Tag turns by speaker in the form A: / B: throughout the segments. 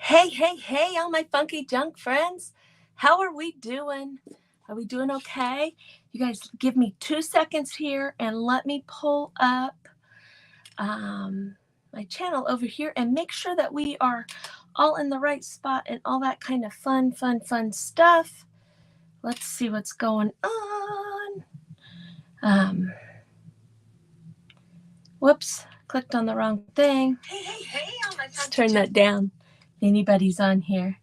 A: Hey, hey, hey, all my funky junk friends. How are we doing? Are we doing okay? You guys give me 2 seconds here and let me pull up my channel over here and make sure that we are all in the right spot and all that kind of fun stuff. Let's see what's going on. Whoops, clicked on the wrong thing. Hey, let's turn that down. Anybody's on here.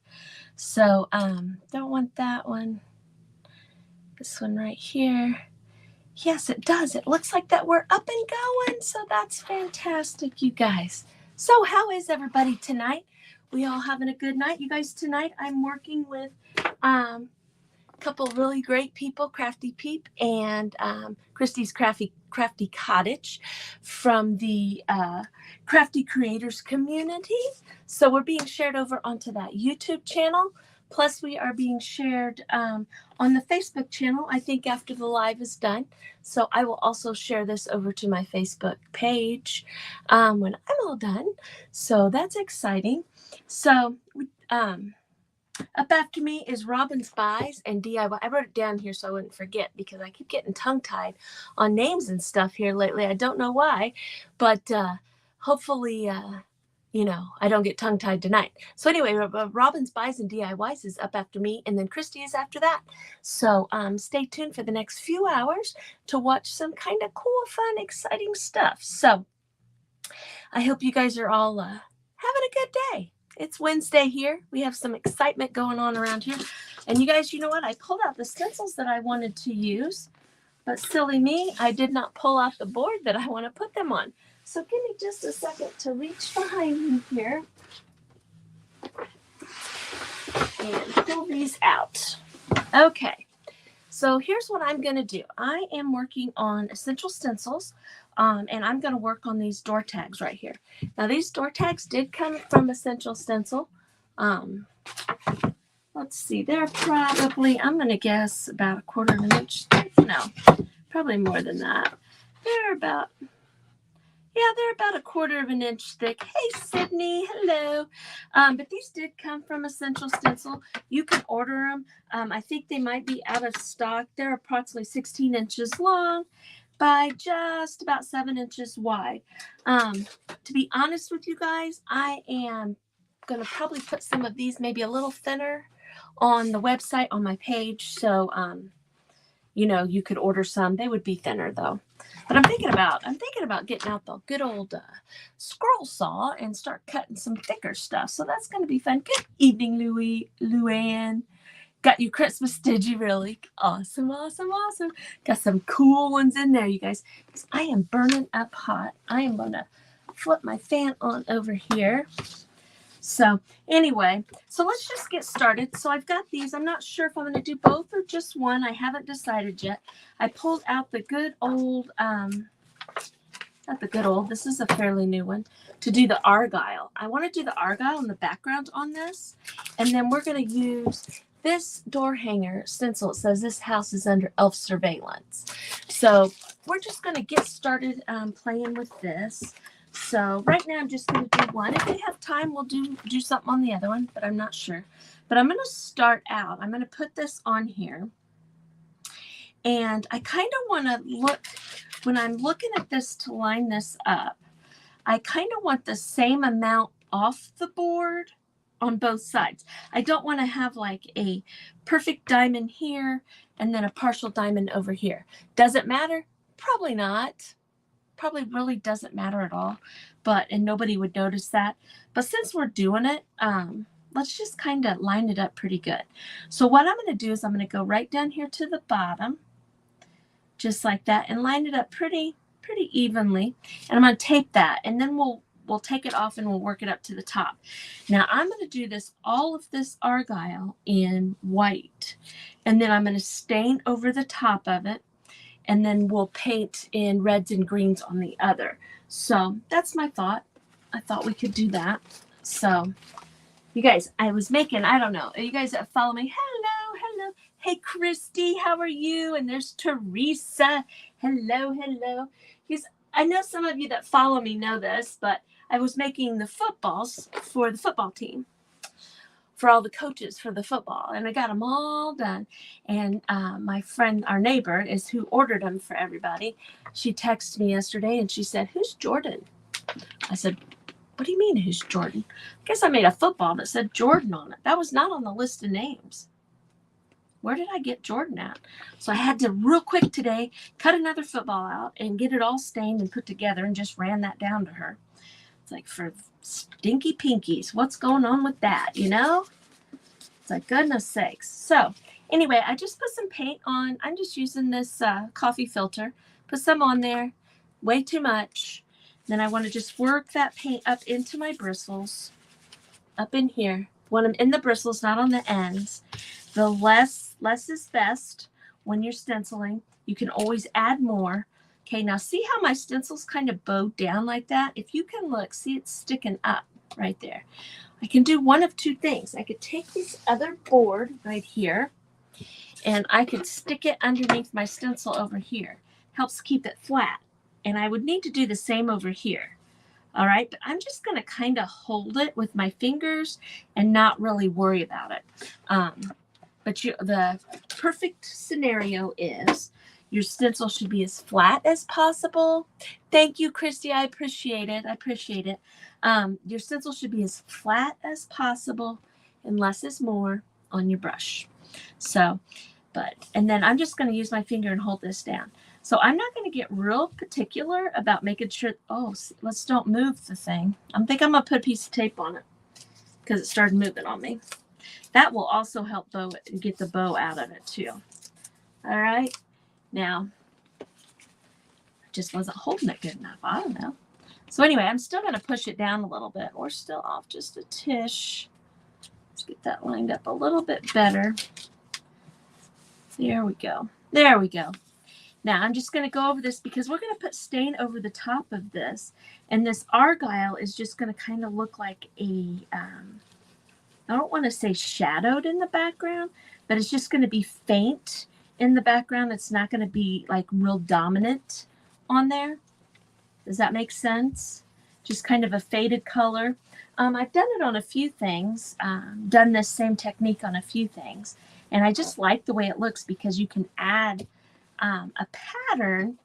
A: So, don't want that one. This one right here. Yes, it does. It looks like that we're up and going. So that's fantastic, you guys. So how is everybody tonight? We all having a good night? You guys, tonight I'm working with a couple really great people, Crafty Peep and Kristy's Crafty Cottage from the Crafty Creators Community. So we're being shared over onto that YouTube channel. Plus, we are being shared on the Facebook channel, I think, after the live is done. So I will also share this over to my Facebook page when I'm all done. So that's exciting. So up after me is Robin's Buys and DIY. I wrote it down here so I wouldn't forget because I keep getting tongue-tied on names and stuff here lately. I don't know why, but hopefully... I don't get tongue-tied tonight. So anyway, Robin's Buys and DIYs is up after me, and then Kristy is after that. So stay tuned for the next few hours to watch some kind of cool, fun, exciting stuff. So I hope you guys are all having a good day. It's Wednesday here. We have some excitement going on around here. And you guys, you know what? I pulled out the stencils that I wanted to use, but silly me, I did not pull out the board that I want to put them on. So give me just a second to reach behind me here and pull these out. Okay, so here's what I'm going to do. I am working on Essential Stencils, and I'm going to work on these door tags right here. Now, these door tags did come from Essential Stencil. Let's see, they're probably, I'm going to guess, about 1/4 of an inch thick. No, probably more than that. They're about 1/4 of an inch thick. Hey, Sydney, hello. But these did come from Essential Stencil. You can order them. I think they might be out of stock. They're approximately 16 inches long by just about 7 inches wide. To be honest with you guys, I am going to probably put some of these maybe a little thinner on the website on my page. So, you could order some. They would be thinner though. But I'm thinking about getting out the good old scroll saw and start cutting some thicker stuff. So that's going to be fun. Good evening, Luann. Got you Christmas, did you really? Awesome. Got some cool ones in there, you guys. I am burning up hot. I am going to flip my fan on over here. So anyway, so let's just get started. So I've got these. I'm not sure if I'm going to do both or just one. I haven't decided yet. I pulled out the good old, not the good old, this is a fairly new one, to do the argyle. I want to do the argyle in the background on this. And then we're going to use this door hanger stencil. It says this house is under elf surveillance. So we're just going to get started playing with this. So right now I'm just going to do one. If we have time, we'll do something on the other one, but I'm not sure. But I'm going to start out. I'm going to put this on here. And I kind of want to look, when I'm looking at this to line this up, I kind of want the same amount off the board on both sides. I don't want to have like a perfect diamond here and then a partial diamond over here. Does it matter? Probably not. Probably really doesn't matter at all, and nobody would notice that. But since we're doing it, let's just kind of line it up pretty good. So what I'm going to do is I'm going to go right down here to the bottom, just like that, and line it up pretty evenly. And I'm going to tape that, and then we'll take it off and we'll work it up to the top. Now I'm going to do all of this argyle in white, and then I'm going to stain over the top of it. And then we'll paint in reds and greens on the other. So that's my thought. I thought we could do that. So you guys, I was making, I don't know, you guys that follow me, hello. Hey, Kristy, how are you? And there's Teresa. Hello. Because I know some of you that follow me know this, but I was making the footballs for the football team. for all the coaches for the football. And I got them all done. And my friend, our neighbor, is who ordered them for everybody. She texted me yesterday and she said, "Who's Jordan?" I said, "What do you mean, who's Jordan?" I guess I made a football that said Jordan on it. That was not on the list of names. Where did I get Jordan at? So I had to real quick today cut another football out and get it all stained and put together and just ran that down to her. It's like, for stinky pinkies, what's going on with that, you know? It's like, goodness sakes. So anyway, I just put some paint on. I'm just using this coffee filter. Put some on there. Way too much. Then I want to just work that paint up into my bristles. Up in here. Want them in the bristles, not on the ends. The less is best when you're stenciling. You can always add more. Okay, now see how my stencils kind of bow down like that? If you can look, see it's sticking up right there. I can do one of two things. I could take this other board right here and I could stick it underneath my stencil over here. Helps keep it flat. And I would need to do the same over here. All right, but I'm just going to kind of hold it with my fingers and not really worry about it. But the perfect scenario is your stencil should be as flat as possible. Thank you, Kristy. I appreciate it. I appreciate it. Your stencil should be as flat as possible and less is more on your brush. So, and then I'm just going to use my finger and hold this down. So I'm not going to get real particular about making sure, let's don't move the thing. I think I'm going to put a piece of tape on it because it started moving on me. That will also help bow it and get the bow out of it too. All right. Now, I just wasn't holding it good enough. I don't know. So anyway, I'm still going to push it down a little bit. We're still off just a tish. Let's get that lined up a little bit better. There we go. There we go. Now, I'm just going to go over this because we're going to put stain over the top of this. And this argyle is just going to kind of look like a, I don't want to say shadowed in the background, but it's just going to be faint in the background. It's not going to be like real dominant on there. Does that make sense? Just kind of a faded color. I've done it on a few things, done this same technique on a few things. And I just like the way it looks because you can add a pattern,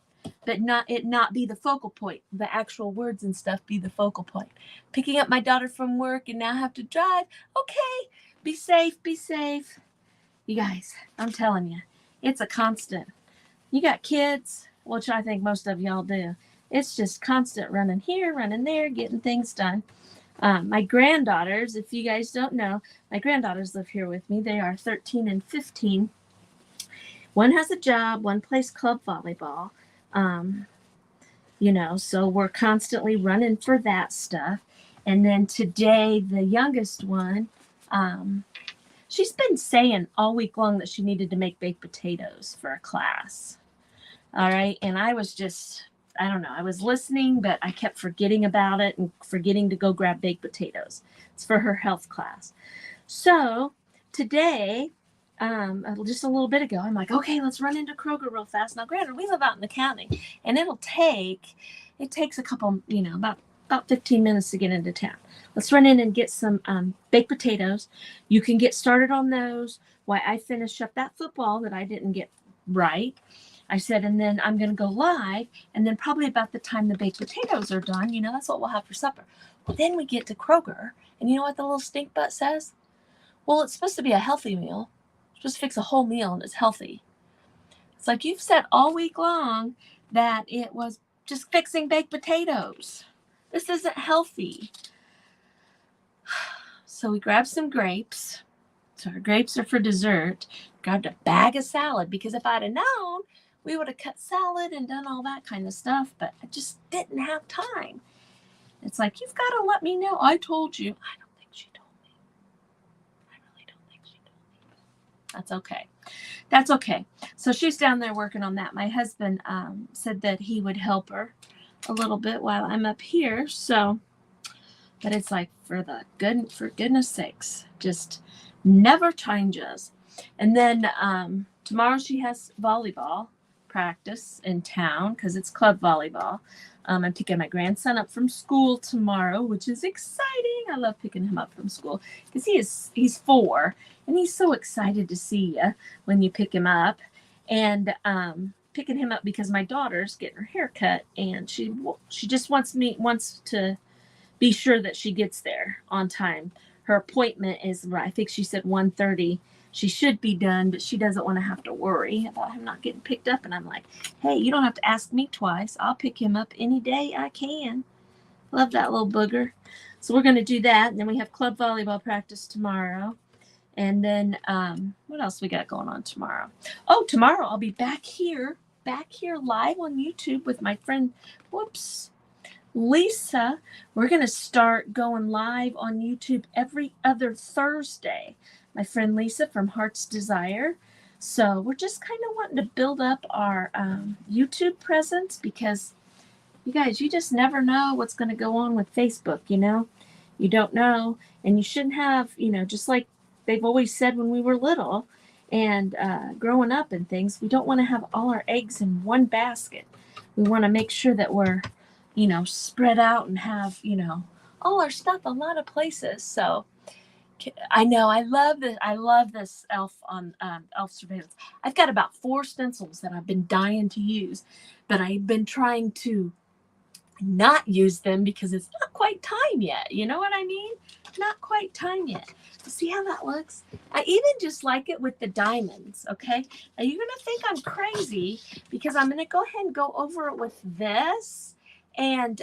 A: but not be the focal point. The actual words and stuff be the focal point. Picking up my daughter from work and now have to drive. Okay, be safe, be safe. You guys, I'm telling you, it's a constant. You got kids, which I think most of y'all do. It's just constant running here, running there, getting things done. My granddaughters, if you guys don't know, my granddaughters live here with me. They are 13 and 15. One has a job, one plays club volleyball. So we're constantly running for that stuff. And then today, the youngest one, she's been saying all week long that she needed to make baked potatoes for a class. All right. And I was just, I don't know, I was listening, but I kept forgetting about it and forgetting to go grab baked potatoes. It's for her health class. So today, just a little bit ago, I'm like, okay, let's run into Kroger real fast. Now, granted, we live out in the county, and it takes a couple, about 15 minutes to get into town. Let's run in and get some baked potatoes. You can get started on those while I finish up that football that I didn't get right. I said, and then I'm going to go live, and then probably about the time the baked potatoes are done, that's what we'll have for supper. Well, then we get to Kroger, and you know what the little stink butt says? Well, it's supposed to be a healthy meal. Just fix a whole meal and it's healthy. It's like you've said all week long that it was just fixing baked potatoes. This isn't healthy. So we grabbed some grapes. So our grapes are for dessert. Grabbed a bag of salad because if I'd have known, we would have cut salad and done all that kind of stuff, but I just didn't have time. It's like, you've got to let me know. I told you. I don't think she told me. I really don't think she told me. That's okay. That's okay. So she's down there working on that. My husband said that he would help her a little bit while I'm up here. So, but it's like, for goodness sakes, just never changes. And then tomorrow she has volleyball. practice in town because it's club volleyball. I'm picking my grandson up from school tomorrow, which is exciting. I love picking him up from school because he's 4 and he's so excited to see you when you pick him up. And picking him up because my daughter's getting her hair cut and she just wants to be sure that she gets there on time. Her appointment is, I think she said 1:30. She should be done, but she doesn't want to have to worry about him not getting picked up. And I'm like, hey, you don't have to ask me twice. I'll pick him up any day I can. Love that little booger. So we're going to do that. And then we have club volleyball practice tomorrow. And then what else we got going on tomorrow? Oh, tomorrow I'll be back here live on YouTube with my friend, Lisa. We're going to start going live on YouTube every other Thursday. My friend Lisa from Heart's Desire. So we're just kind of wanting to build up our YouTube presence because you guys, you just never know what's going to go on with Facebook, you know? You don't know. And you shouldn't have, just like they've always said when we were little and growing up and things, we don't want to have all our eggs in one basket. We want to make sure that we're, spread out and have, all our stuff a lot of places. So I know I love this elf on elf surveillance. I've got about 4 stencils that I've been dying to use, but I've been trying to not use them because it's not quite time yet. You know what I mean? Not quite time yet. See how that looks? I even just like it with the diamonds. Okay. Now you're gonna think I'm crazy because I'm gonna go ahead and go over it with this and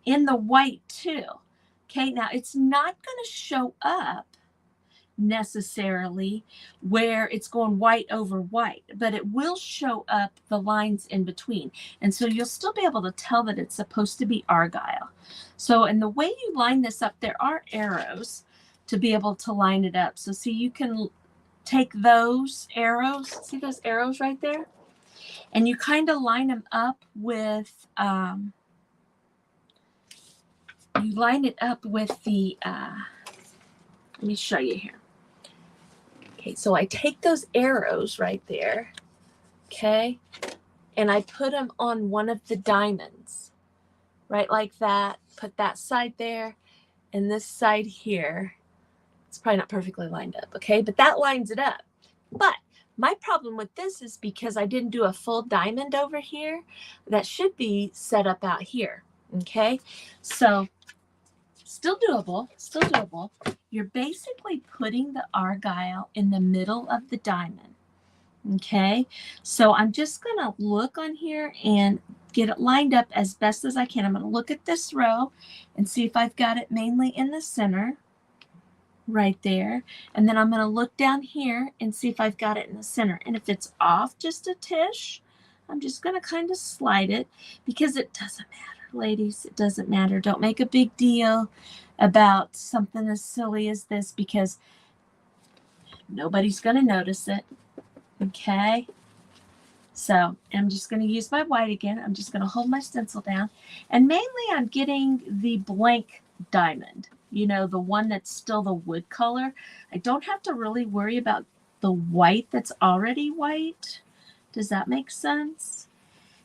A: in the white too. Okay, now it's not going to show up necessarily where it's going white over white, but it will show up the lines in between. And so you'll still be able to tell that it's supposed to be argyle. So, and the way you line this up, there are arrows to be able to line it up. So see, you can take those arrows, see those arrows right there? And you kind of line them up with, you line it up with the, let me show you here. Okay, so I take those arrows right there, okay, and I put them on one of the diamonds, right like that. Put that side there and this side here. It's probably not perfectly lined up, okay, but that lines it up. But my problem with this is because I didn't do a full diamond over here. That should be set up out here, okay? So still doable, still doable. You're basically putting the argyle in the middle of the diamond, okay? So I'm just going to look on here and get it lined up as best as I can. I'm going to look at this row and see if I've got it mainly in the center right there. And then I'm going to look down here and see if I've got it in the center. And if it's off just a tish, I'm just going to kind of slide it because it doesn't matter, ladies. It doesn't matter. Don't make a big deal about something as silly as this because nobody's going to notice it. Okay. So I'm just going to use my white again. I'm just going to hold my stencil down. And mainly I'm getting the blank diamond, you know, the one that's still the wood color. I don't have to really worry about the white that's already white. Does that make sense?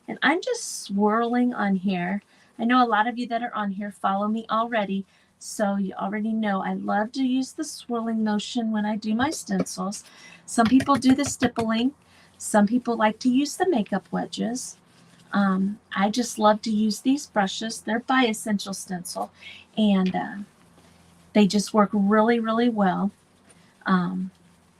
A: And I'm just swirling on here. I know a lot of you that are on here follow me already, so you already know I love to use the swirling motion when I do my stencils. Some people do the stippling. Some people like to use the makeup wedges. I just love to use these brushes. They're by Essential Stencil, and they just work really, really well.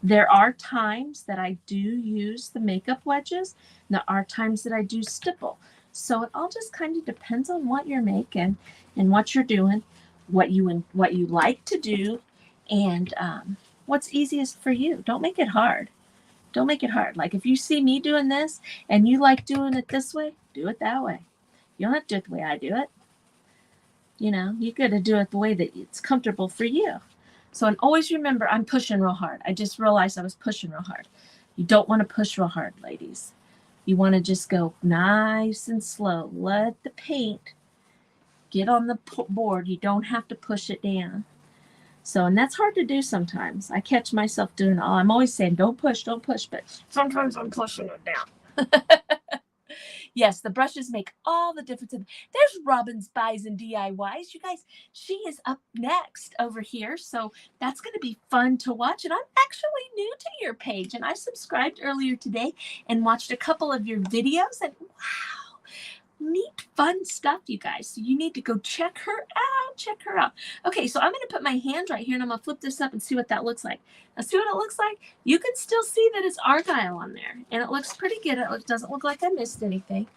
A: There are times that I do use the makeup wedges. And there are times that I do stipple. So it all just kind of depends on what you're making and what you're doing, what you like to do, and what's easiest for you. Don't make it hard. Don't make it hard. Like if you see me doing this and you like doing it this way, do it that way. You don't have to do it the way I do it. You know, you got to do it the way that it's comfortable for you. So, and always remember, I'm pushing real hard. I just realized I was pushing real hard. You don't want to push real hard, ladies. You want to just go nice and slow. Let the paint get on the board. You don't have to push it down. So, and that's hard to do sometimes. I catch myself doing all. I'm always saying, don't push, but sometimes I'm pushing it down. Yes, the brushes make all the difference. There's Robin's Buys and DIYs. You guys, she is up next over here. So that's going to be fun to watch. And I'm actually new to your page. And I subscribed earlier today and watched a couple of your videos. And wow, neat, fun stuff, you guys. So you need to go check her out. Check her out. Okay, so I'm going to put my hand right here and I'm going to flip this up and see what that looks like. Now, see what it looks like? You can still see that it's Argyle on there. And it looks pretty good. It doesn't look like I missed anything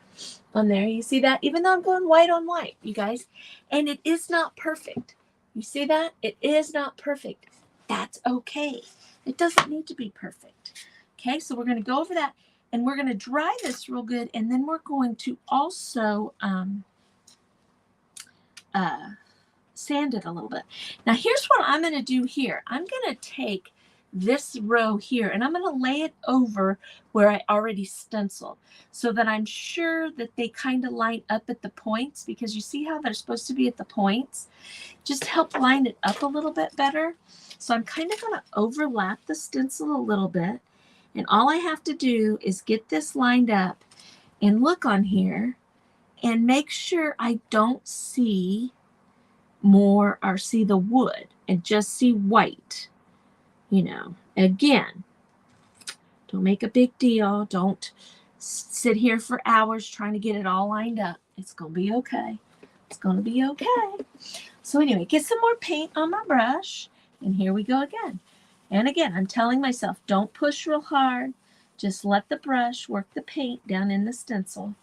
A: on there. You see that? Even though I'm going white on white, you guys. And it is not perfect. You see that? It is not perfect. That's okay. It doesn't need to be perfect. Okay, so we're going to go over that. And we're going to dry this real good, and then we're going to also sand it a little bit. Now, here's what I'm going to do here. I'm going to take this row here, and I'm going to lay it over where I already stenciled so that I'm sure that they kind of line up at the points, because you see how they're supposed to be at the points? Just help line it up a little bit better. So I'm kind of going to overlap the stencil a little bit. And all I have to do is get this lined up and look on here and make sure I don't see more or see the wood and just see white. You know, again, don't make a big deal. Don't sit here for hours trying to get it all lined up. It's going to be okay. It's going to be okay. So anyway, get some more paint on my brush. And here we go again. And again, I'm telling myself, don't push real hard. Just let the brush work the paint down in the stencil.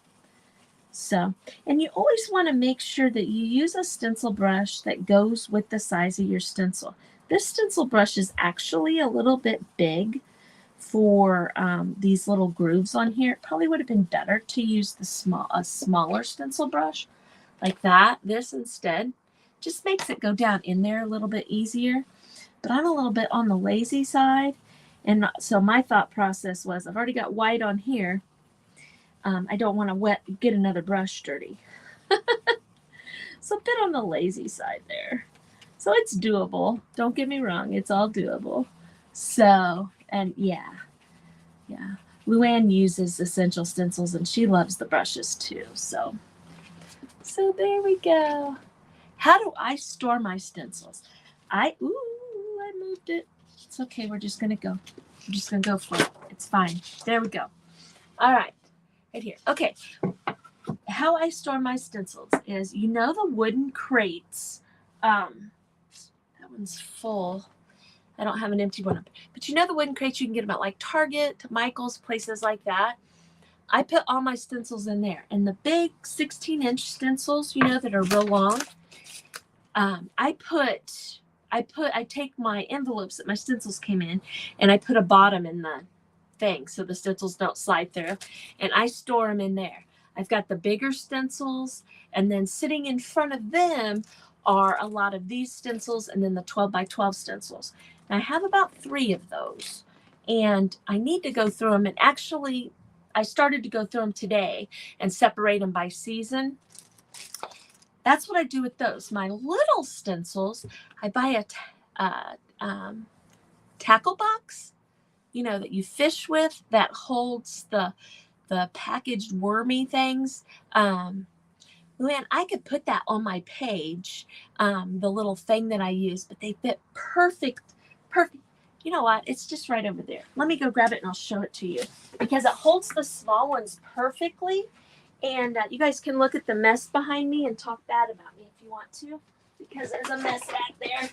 A: So, and you always want to make sure that you use a stencil brush that goes with the size of your stencil. This stencil brush is actually a little bit big for these little grooves on here. It probably would have been better to use a smaller stencil brush like that. This instead just makes it go down in there a little bit easier. But I'm a little bit on the lazy side. And so my thought process was, I've already got white on here. I don't want to get another brush dirty. So a bit on the lazy side there. So it's doable. Don't get me wrong. It's all doable. So, and yeah. Luann uses Essential Stencils and she loves the brushes too. So there we go. How do I store my stencils? I moved it. It's okay. We're just going to go. We're just going to go for it. It's fine. There we go. All right. Right here. Okay. How I store my stencils is, you know, the wooden crates. That one's full. I don't have an empty one up. But you know the wooden crates, you can get them at like Target, Michael's, places like that. I put all my stencils in there. And the big 16-inch stencils, you know, that are real long, I take my envelopes that my stencils came in, and I put a bottom in the thing so the stencils don't slide through, and I store them in there. I've got the bigger stencils, and then sitting in front of them are a lot of these stencils, and then the 12 by 12 stencils. And I have about 3 of those, and I need to go through them. And actually, I started to go through them today and separate them by season. That's what I do with those. My little stencils, I buy a tackle box, you know, that you fish with, that holds the packaged wormy things. Luann, I could put that on my page, the little thing that I use, but they fit perfect. You know what? It's just right over there. Let me go grab it and I'll show it to you, because it holds the small ones perfectly. And you guys can look at the mess behind me and talk bad about me if you want to, because there's a mess back there.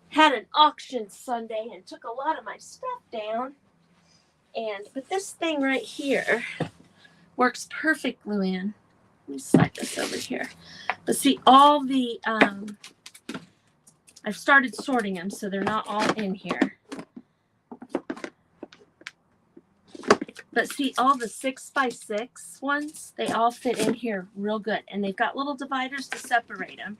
A: Had an auction Sunday and took a lot of my stuff down. But this thing right here works perfect, Luann. Let me slide this over here. But see, all the, I've started sorting them so they're not all in here. But see, all the 6x6 ones, they all fit in here real good. And they've got little dividers to separate them.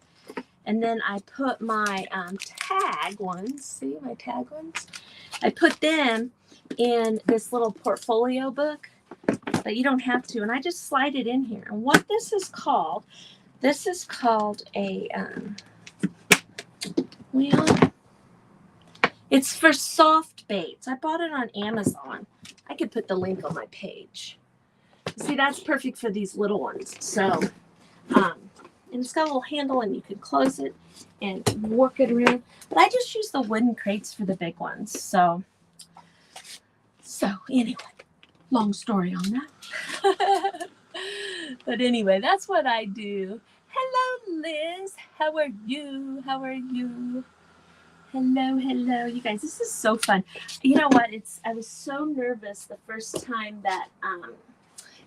A: And then I put my tag ones, see my tag ones? I put them in this little portfolio book, but you don't have to. And I just slide it in here. And what this is called a, Well, it's for soft baits. I bought it on Amazon. I could put the link on my page. See, that's perfect for these little ones. So, and it's got a little handle and you can close it and work it around. But I just use the wooden crates for the big ones. So anyway, long story on that. But anyway, that's what I do. Hello, Liz. How are you? How are you? Hello, hello. You guys, this is so fun. You know what? I was so nervous the first time that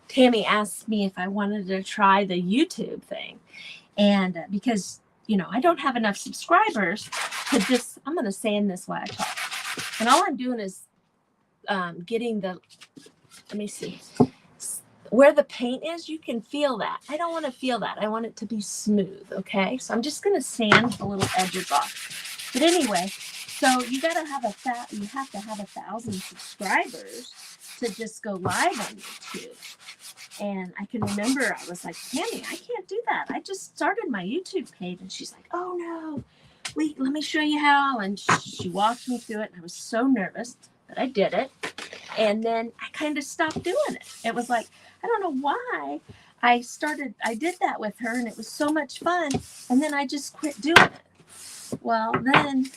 A: Tammy asked me if I wanted to try the YouTube thing. And because, you know, I don't have enough subscribers to just, I'm going to sand this while I talk. And all I'm doing is getting the, let me see, where the paint is, you can feel that. I don't want to feel that. I want it to be smooth, okay? So I'm just going to sand the little edges off. But anyway, so you got to have you have to have 1,000 subscribers to just go live on YouTube. And I can remember I was like, Tammy, I can't do that. I just started my YouTube page. And she's like, oh no, wait, let me show you how. And she walked me through it. And I was so nervous, but I did it. And then I kind of stopped doing it. It was like, I don't know why I did that with her and it was so much fun. And then I just quit doing it. Well, then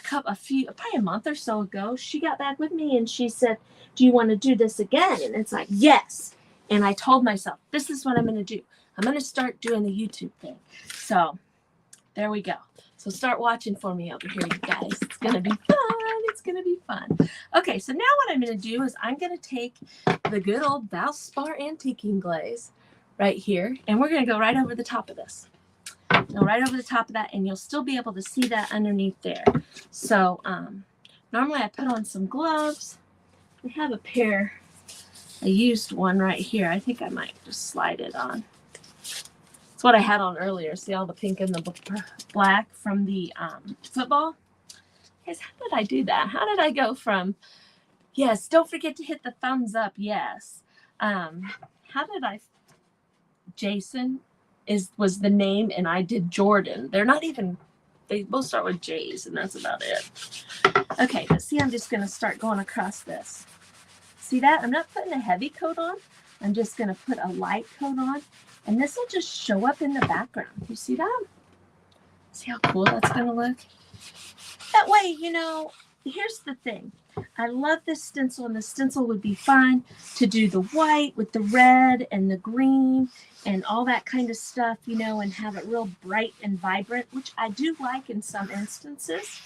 A: probably a month or so ago, she got back with me and she said, do you want to do this again? And it's like, yes. And I told myself, this is what I'm going to do. I'm going to start doing the YouTube thing. So there we go. So start watching for me over here, you guys. It's going to be fun. It's going to be fun. Okay, so now what I'm going to do is I'm going to take the good old Valspar antiquing glaze right here, and we're going to go right over the top of this. Go right over the top of that, and you'll still be able to see that underneath there. So normally I put on some gloves. I have a pair. I used one right here. I think I might just slide it on. It's what I had on earlier. See all the pink and the black from the football? Guys, how did I do that? How did I go from, yes, don't forget to hit the thumbs up, yes. How did I, Jason was the name, and I did Jordan. They're not even, they both start with J's, and that's about it. Okay, but see, I'm just going to start going across this. See that? I'm not putting a heavy coat on. I'm just going to put a light coat on, and this will just show up in the background. You see that? See how cool that's going to look? That way, you know, here's the thing. I love this stencil, and the stencil would be fine to do the white with the red and the green and all that kind of stuff, you know, and have it real bright and vibrant, which I do like in some instances.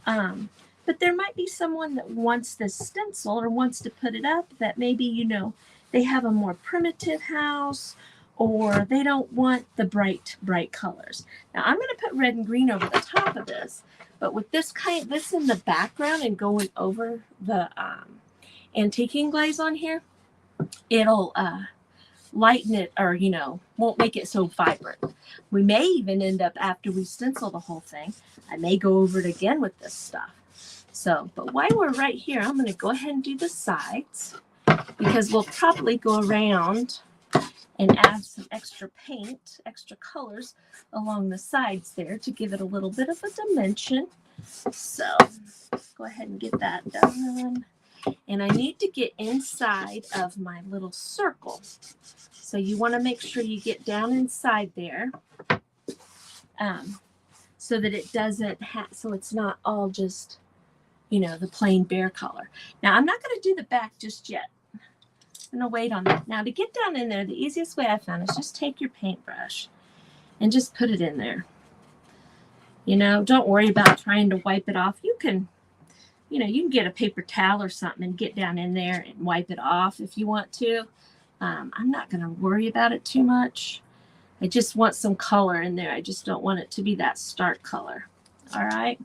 A: But there might be someone that wants this stencil or wants to put it up that maybe, you know, they have a more primitive house or they don't want the bright colors. Now I'm going to put red and green over the top of this, but with this in the background and going over the antiquing glaze on here, it'll lighten it, or, you know, won't make it so vibrant. We may even end up, after we stencil the whole thing, I may go over it again with this stuff. So, but while we're right here, I'm going to go ahead and do the sides, because we'll probably go around and add some extra paint, extra colors along the sides there to give it a little bit of a dimension. So go ahead and get that done. And I need to get inside of my little circle. So you want to make sure you get down inside there so that it doesn't so it's not all just, you know, the plain bare color. Now I'm not going to do the back just yet. I'm going to wait on that. Now to get down in there, the easiest way I found is just take your paintbrush and just put it in there. You know, don't worry about trying to wipe it off. You can, you know, you can get a paper towel or something and get down in there and wipe it off if you want to. I'm not going to worry about it too much. I just want some color in there. I just don't want it to be that stark color. All right.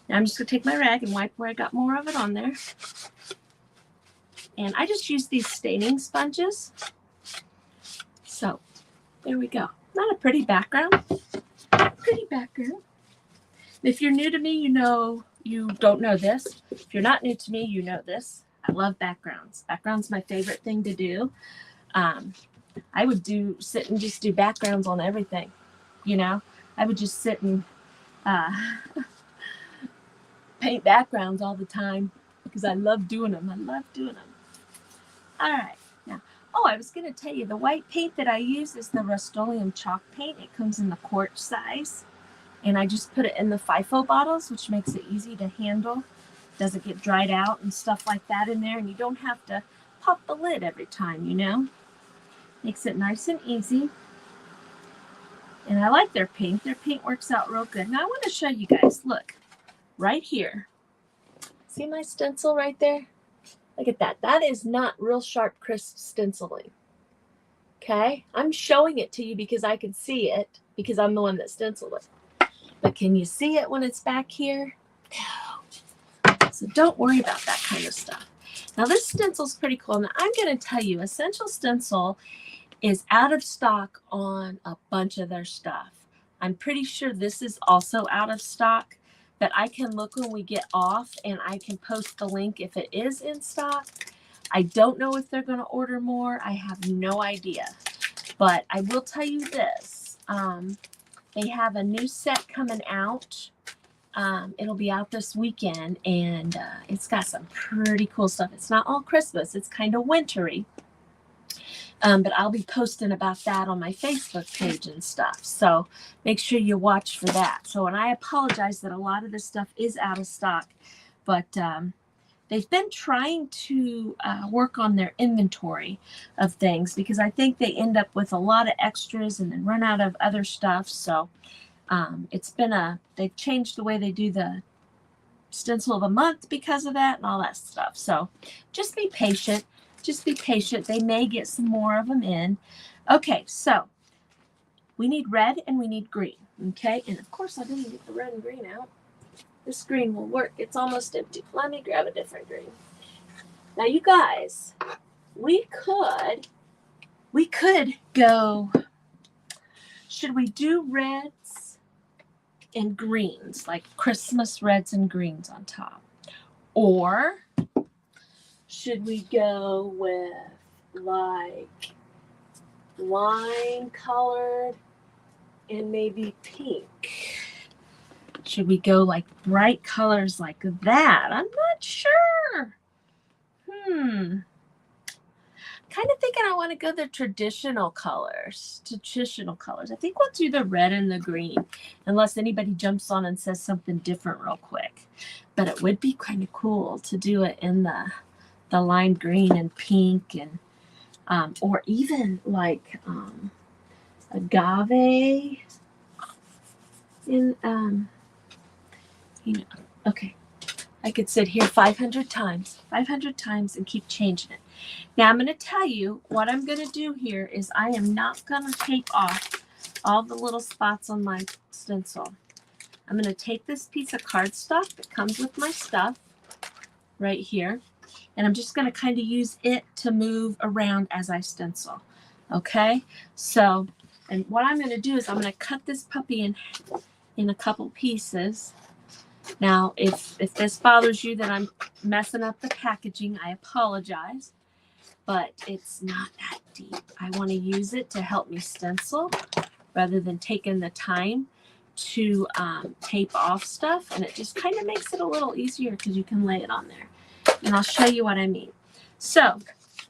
A: Now I'm just going to take my rag and wipe where I got more of it on there. And I just use these staining sponges. So there we go. Not a pretty background. Pretty background. If you're new to me, you know, you don't know this. If you're not new to me, you know this. I love backgrounds. Background's my favorite thing to do. I would sit and just do backgrounds on everything, you know. I would just sit and paint backgrounds all the time because I love doing them. I love doing them. All right. Now, oh, I was going to tell you, the white paint that I use is the Rust-Oleum chalk paint. It comes in the quart size. And I just put it in the FIFO bottles, which makes it easy to handle. Doesn't get dried out and stuff like that in there. And you don't have to pop the lid every time, you know. Makes it nice and easy. And I like their paint. Their paint works out real good. Now I want to show you guys, look, right here. See my stencil right there? Look at that. That is not real sharp, crisp stenciling. Okay? I'm showing it to you because I can see it because I'm the one that stenciled it. But can you see it when it's back here? No. So don't worry about that kind of stuff. Now this stencil's pretty cool. Now I'm going to tell you, Essential Stencil is out of stock on a bunch of their stuff. I'm pretty sure this is also out of stock, but I can look when we get off and I can post the link if it is in stock. I don't know if they're going to order more. I have no idea. But I will tell you this. They have a new set coming out. It'll be out this weekend, and it's got some pretty cool stuff. It's not all Christmas. It's kind of wintry. But I'll be posting about that on my Facebook page and stuff. So make sure you watch for that. So, and I apologize that a lot of this stuff is out of stock, but they've been trying to work on their inventory of things because I think they end up with a lot of extras and then run out of other stuff. So they've changed the way they do the stencil of the month because of that and all that stuff. So just be patient. Just be patient. They may get some more of them in. Okay, so we need red and we need green. Okay, and of course I didn't get the red and green out. This green will work. It's almost empty. Let me grab a different green. Now you guys, we could go, should we do reds and greens, like Christmas reds and greens on top? Or should we go with like lime colored and maybe pink? Should we go like bright colors like that? I'm not sure. Kind of thinking I want to go the traditional colors. I think we'll do the red and the green, unless anybody jumps on and says something different real quick. But it would be kind of cool to do it in the lime green and pink, and or even like agave in okay, I could sit here 500 times and keep changing it. Now I'm going to tell you what I'm going to do here is I am not going to tape off all the little spots on my stencil. I'm going to take this piece of cardstock that comes with my stuff right here, and I'm just going to kind of use it to move around as I stencil. Okay, so, and what I'm going to do is I'm going to cut this puppy in a couple pieces. Now, if this bothers you that I'm messing up the packaging, I apologize, but it's not that deep. I want to use it to help me stencil rather than taking the time to tape off stuff, and it just kind of makes it a little easier because you can lay it on there. And I'll show you what I mean. So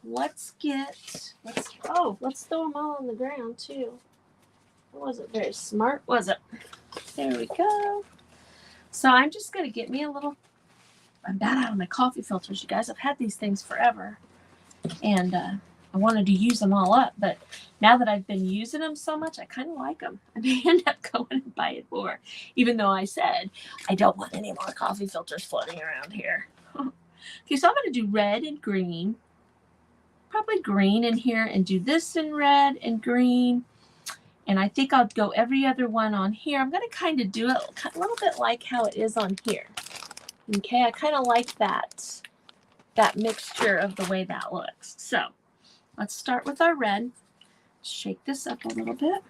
A: let's throw them all on the ground too. That wasn't very smart, was it? There we go. So I'm just going to get me a little, I'm about out of my coffee filters, you guys. I've had these things forever, and I wanted to use them all up, but now that I've been using them so much, I kind of like them. I may end up going and buying more, even though I said I don't want any more coffee filters floating around here. Okay, so I'm going to do red and green, probably green in here, and do this in red and green. And I think I'll go every other one on here. I'm going to kind of do it a little bit like how it is on here. Okay, I kind of like that mixture of the way that looks. So let's start with our red. Shake this up a little bit.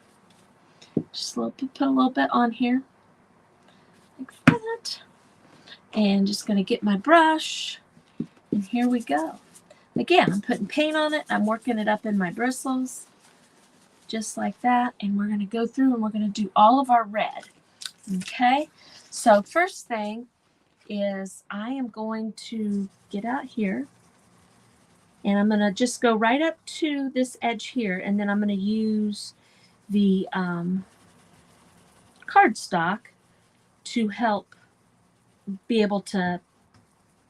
A: Just put a little bit on here. Like that. And just going to get my brush. And here we go. Again, I'm putting paint on it. I'm working it up in my bristles. just like that. And we're going to go through and we're going to do all of our red. Okay. So first thing is I am going to get out here and I'm going to just go right up to this edge here. And then I'm going to use the cardstock to help be able to,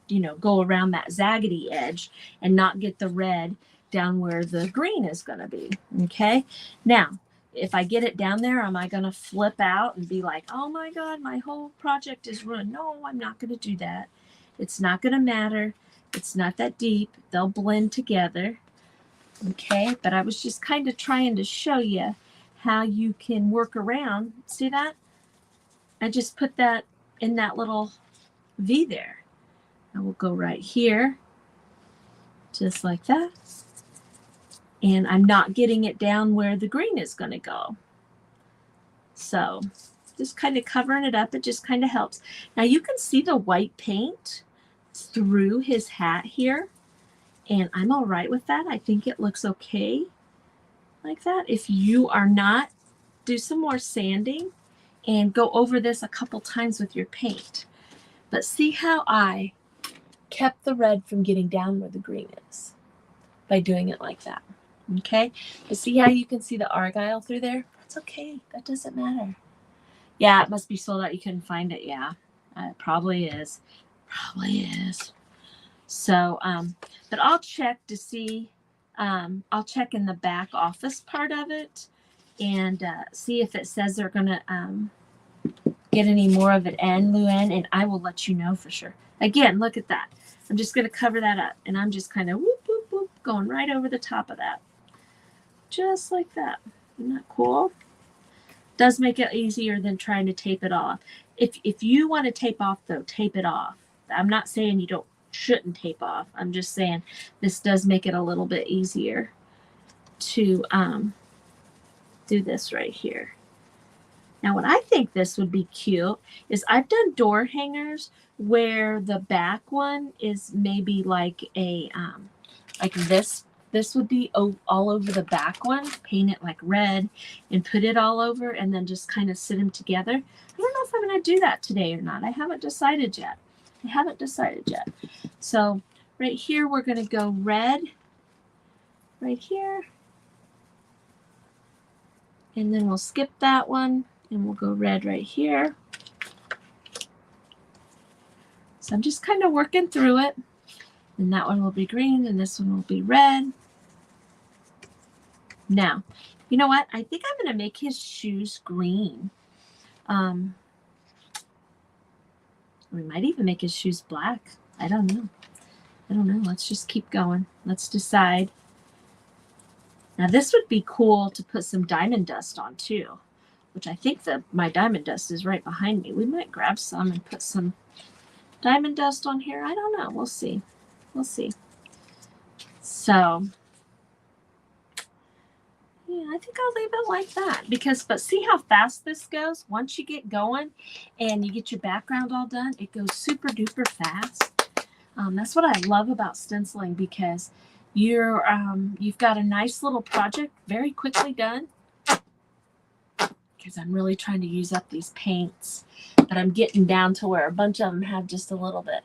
A: you know, go around that zaggedy edge and not get the red down where the green is going to be. Okay. Now, if I get it down there, am I going to flip out and be like, oh my God, my whole project is ruined? No, I'm not going to do that. It's not going to matter. It's not that deep. They'll blend together. Okay. But I was just kind of trying to show you how you can work around. See that? I just put that in that little V there. I will go right here, just like that. And I'm not getting it down where the green is going to go. So just kind of covering it up. It just kind of helps. Now you can see the white paint through his hat here. And I'm all right with that. I think it looks okay like that. If you are not, do some more sanding and go over this a couple times with your paint. But see how I kept the red from getting down where the green is by doing it like that. Okay. But see how you can see the argyle through there? That's okay. That doesn't matter. Yeah, it must be sold out. You couldn't find it. Yeah, it probably is. Probably is. So, but I'll check to see. I'll check in the back office part of it and see if it says they're going to get any more of it in, Luann, and I will let you know for sure. Again, look at that. I'm just going to cover that up, and I'm just kind of whoop, whoop, whoop, going right over the top of that. Just like that. Isn't that cool? Does make it easier than trying to tape it off. If you want to tape off, though, tape it off. I'm not saying you shouldn't tape off. I'm just saying this does make it a little bit easier to do this right here. Now, what I think this would be cute is I've done door hangers where the back one is maybe like a, like this. This would be all over the back one. Paint it like red and put it all over and then just kind of sit them together. I don't know if I'm going to do that today or not. I haven't decided yet. So right here, we're going to go red right here. And then we'll skip that one. And we'll go red right here. So I'm just kind of working through it. And that one will be green and this one will be red. Now, you know what? I think I'm going to make his shoes green. We might even make his shoes black. I don't know. Let's just keep going. Let's decide. Now this would be cool to put some diamond dust on too, which I think my diamond dust is right behind me. We might grab some and put some diamond dust on here. I don't know. We'll see. So yeah, I think I'll leave it like that but see how fast this goes? Once you get going and you get your background all done, it goes super duper fast. That's what I love about stenciling because you've got a nice little project very quickly done. Because I'm really trying to use up these paints, but I'm getting down to where a bunch of them have just a little bit.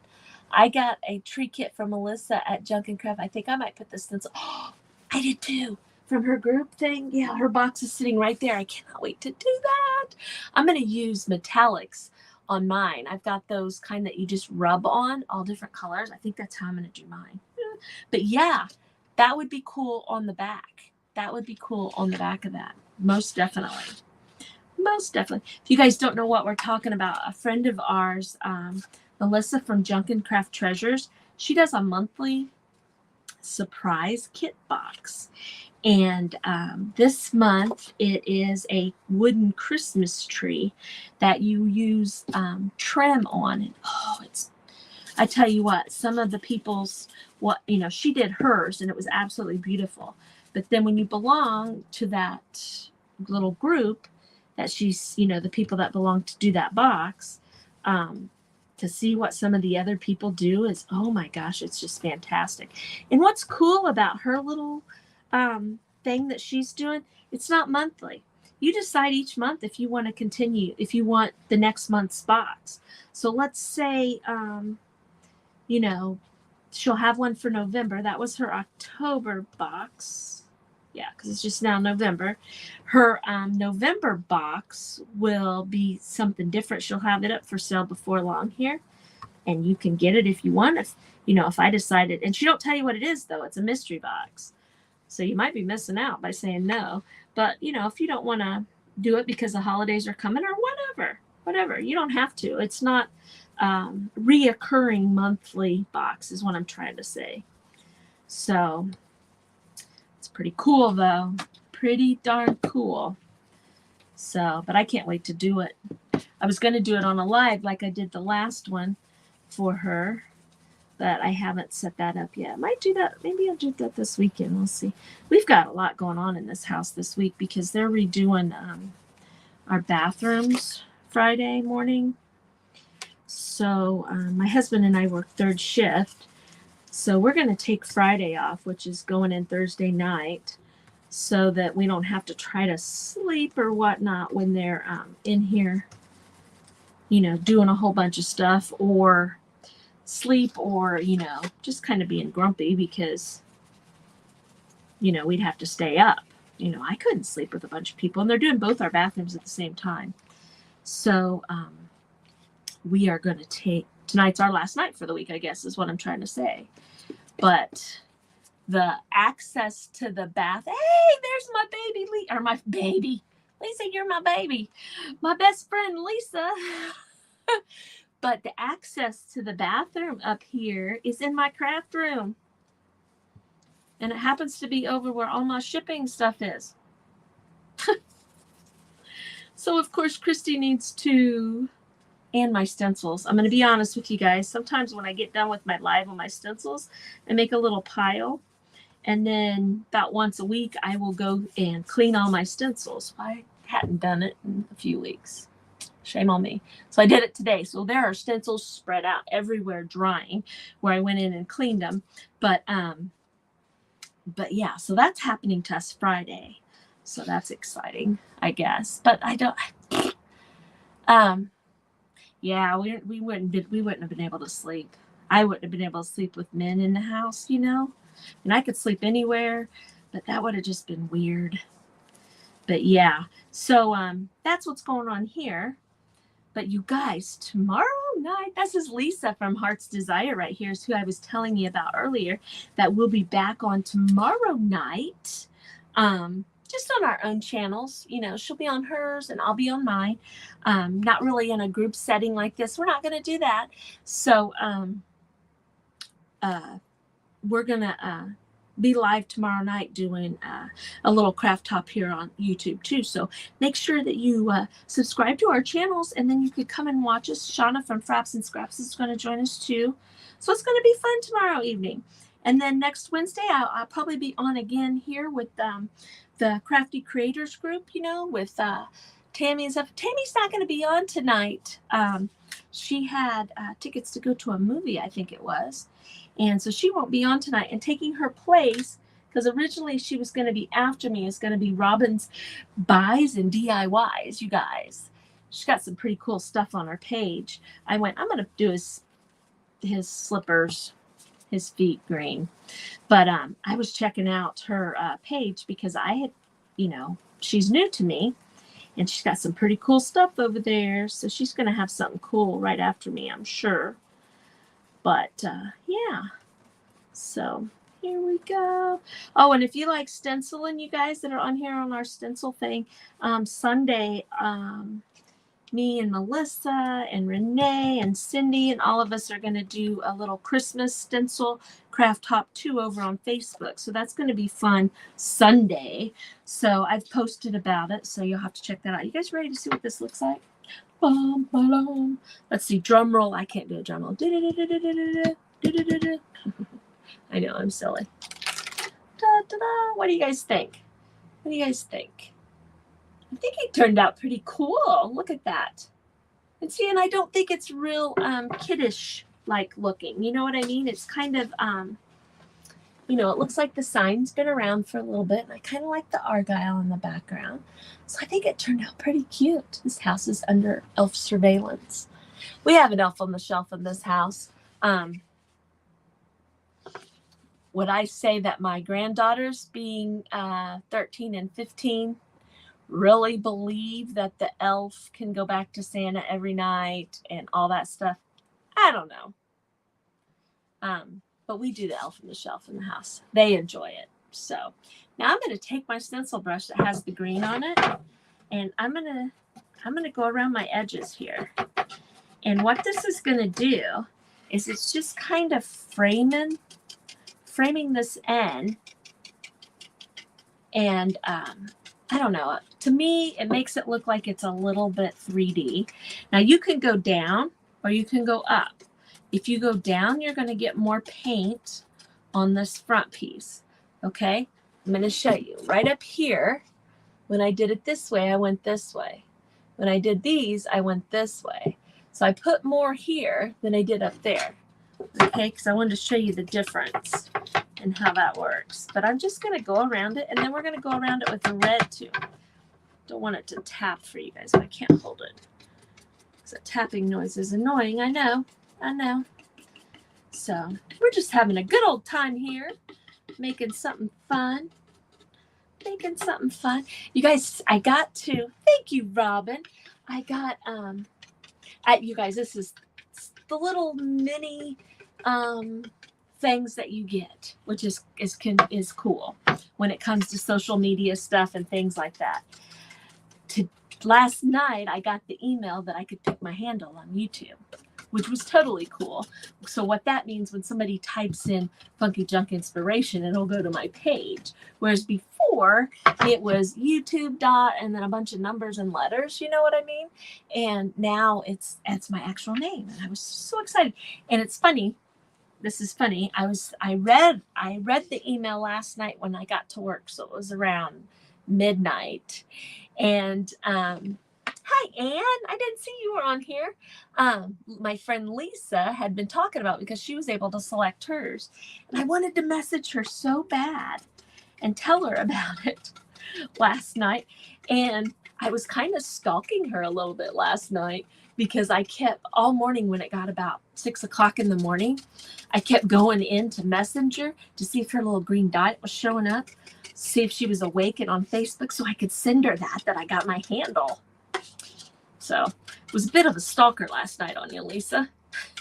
A: I got a tree kit from Melissa at Junk and Craft. I think I might put the stencil. Oh, I did too. From her group thing. Yeah, her box is sitting right there. I cannot wait to do that. I'm going to use metallics on mine. I've got those kind that you just rub on, all different colors. I think that's how I'm going to do mine. But yeah, that would be cool on the back. That would be cool on the back of that. Most definitely. If you guys don't know what we're talking about, a friend of ours, Melissa from Junk and Craft Treasures, she does a monthly surprise kit box. And this month it is a wooden Christmas tree that you use trim on. And I tell you what, some of the people's, she did hers and it was absolutely beautiful. But then when you belong to that little group that she's, the people that belong to do that box, to see what some of the other people do is, oh my gosh, it's just fantastic. And what's cool about her little thing that she's doing, it's not monthly. You decide each month if you want to continue, if you want the next month's box. So let's say, you know, she'll have one for November. That was her October box. Yeah, because it's just now November. Her November box will be something different. She'll have it up for sale before long here. And you can get it if you want. If, you know, if I decided, and she don't tell you what it is, though. It's a mystery box. So you might be missing out by saying no. But, you know, if you don't want to do it because the holidays are coming or whatever, you don't have to. It's not reoccurring monthly box is what I'm trying to say. So it's pretty cool, though. Pretty darn cool. So, but I can't wait to do it. I was going to do it on a live like I did the last one for her, but I haven't set that up yet. I might do that. Maybe I'll do that this weekend. We'll see. We've got a lot going on in this house this week because they're redoing our bathrooms Friday morning. So my husband and I work third shift. So we're going to take Friday off, which is going in Thursday night, so that we don't have to try to sleep or whatnot when they're in here, you know, doing a whole bunch of stuff, or sleep, or, you know, just kind of being grumpy because, you know, we'd have to stay up. You know, I couldn't sleep with a bunch of people, and they're doing both our bathrooms at the same time. So we are going to take, tonight's our last night for the week, I guess is what I'm trying to say. But the access to the bath, hey, there's my baby, or my baby. Lisa, you're my baby. My best friend, Lisa. But the access to the bathroom up here is in my craft room. And it happens to be over where all my shipping stuff is. So, of course, Kristy needs to, and my stencils. I'm going to be honest with you guys. Sometimes when I get done with my live on my stencils, I make a little pile. And then about once a week, I will go and clean all my stencils. I hadn't done it in a few weeks. Shame on me. So I did it today. So there are stencils spread out everywhere drying where I went in and cleaned them. But yeah, so that's happening to us Friday. So that's exciting, I guess. But I don't, yeah, we wouldn't have been able to sleep. I wouldn't have been able to sleep with men in the house, you know. And I could sleep anywhere, but that would have just been weird. But yeah, so that's what's going on here. But you guys, tomorrow night, this is Lisa from Heart's Desire right here, is who I was telling you about earlier, that we'll be back on tomorrow night, just on our own channels. You know, she'll be on hers and I'll be on mine. Not really in a group setting like this. We're not going to do that. So we're going to be live tomorrow night doing a little craft top here on YouTube too. So make sure that you subscribe to our channels, and then you could come and watch us. Shauna from Fraps and Scraps is going to join us too. So it's going to be fun tomorrow evening. And then next Wednesday, I'll probably be on again here with the Crafty Creators group, you know, with Tammy and stuff. Tammy's not going to be on tonight. She had tickets to go to a movie, I think it was. And so she won't be on tonight. And taking her place, because originally she was going to be after me, is going to be Robin's Buys and DIYs, you guys. She's got some pretty cool stuff on her page. I'm going to do his slippers, his feet green. But I was checking out her page because I had, you know, she's new to me. And she's got some pretty cool stuff over there. So she's going to have something cool right after me, I'm sure. But, yeah. So, here we go. Oh, and if you like stenciling, you guys that are on here on our stencil thing, Sunday, me and Melissa and Renee and Cindy and all of us are going to do a little Christmas stencil craft top 2 over on Facebook. So that's going to be fun Sunday. So I've posted about it. So you'll have to check that out. You guys ready to see what this looks like? Let's see. Drum roll. I can't do a drum roll. I know, I'm silly. What do you guys think? What do you guys think? I think it turned out pretty cool. Look at that. And see, and I don't think it's real kiddish like looking. You know what I mean? It's kind of You know, it looks like the sign's been around for a little bit, and I kind of like the argyle in the background. So I think it turned out pretty cute. This house is under elf surveillance. We have an elf on the shelf in this house. Would I say that my granddaughters, being 13 and 15, really believe that the elf can go back to Santa every night and all that stuff? I don't know. But we do the elf on the shelf in the house. They enjoy it. So now I'm going to take my stencil brush that has the green on it, and I'm going to go around my edges here. And what this is going to do is it's just kind of framing this end. And I don't know. To me, it makes it look like it's a little bit 3D. Now you can go down or you can go up. If you go down, you're going to get more paint on this front piece. Okay, I'm going to show you. Right up here, when I did it this way, I went this way. When I did these, I went this way. So I put more here than I did up there. Okay, because I wanted to show you the difference and how that works. But I'm just going to go around it, and then we're going to go around it with the red too. Don't want it to tap for you guys, but I can't hold it. Because the tapping noise is annoying. I know. So we're just having a good old time here, making something fun. You guys, I got to, thank you, Robin. I got, you guys, this is the little mini things that you get, which is cool when it comes to social media stuff and things like that. Last night, I got the email that I could pick my handle on YouTube, which was totally cool. So what that means, when somebody types in Funky Junk Inspiration, it'll go to my page. Whereas before, it was YouTube and then a bunch of numbers and letters, you know what I mean? And now it's my actual name. And I was so excited. And it's funny. This is funny. I read the email last night when I got to work. So it was around midnight. And hi, Anne. I didn't see you were on here. My friend Lisa had been talking about, because she was able to select hers. And I wanted to message her so bad and tell her about it last night. And I was kind of stalking her a little bit last night, because I kept all morning, when it got about 6 o'clock in the morning, I kept going into Messenger to see if her little green dot was showing up, see if she was awake and on Facebook, so I could send her that I got my handle. So it was a bit of a stalker last night on you, Lisa.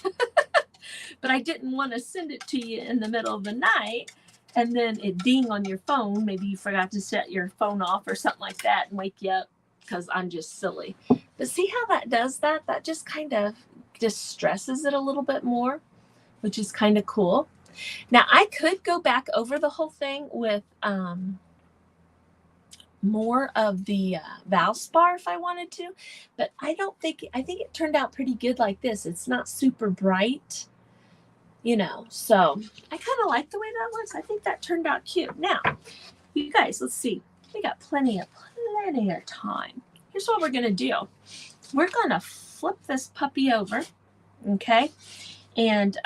A: But I didn't want to send it to you in the middle of the night and then it ding on your phone. Maybe you forgot to set your phone off or something like that and wake you up, because I'm just silly. But see how that does that? That just kind of just stresses it a little bit more, which is kind of cool. Now, I could go back over the whole thing with more of the Valspar if I wanted to, but I think it turned out pretty good like this. It's not super bright, you know, so I kind of like the way that looks. I think that turned out cute. Now, you guys, let's see. We got plenty of time. Here's what we're going to do. We're going to flip this puppy over, okay? And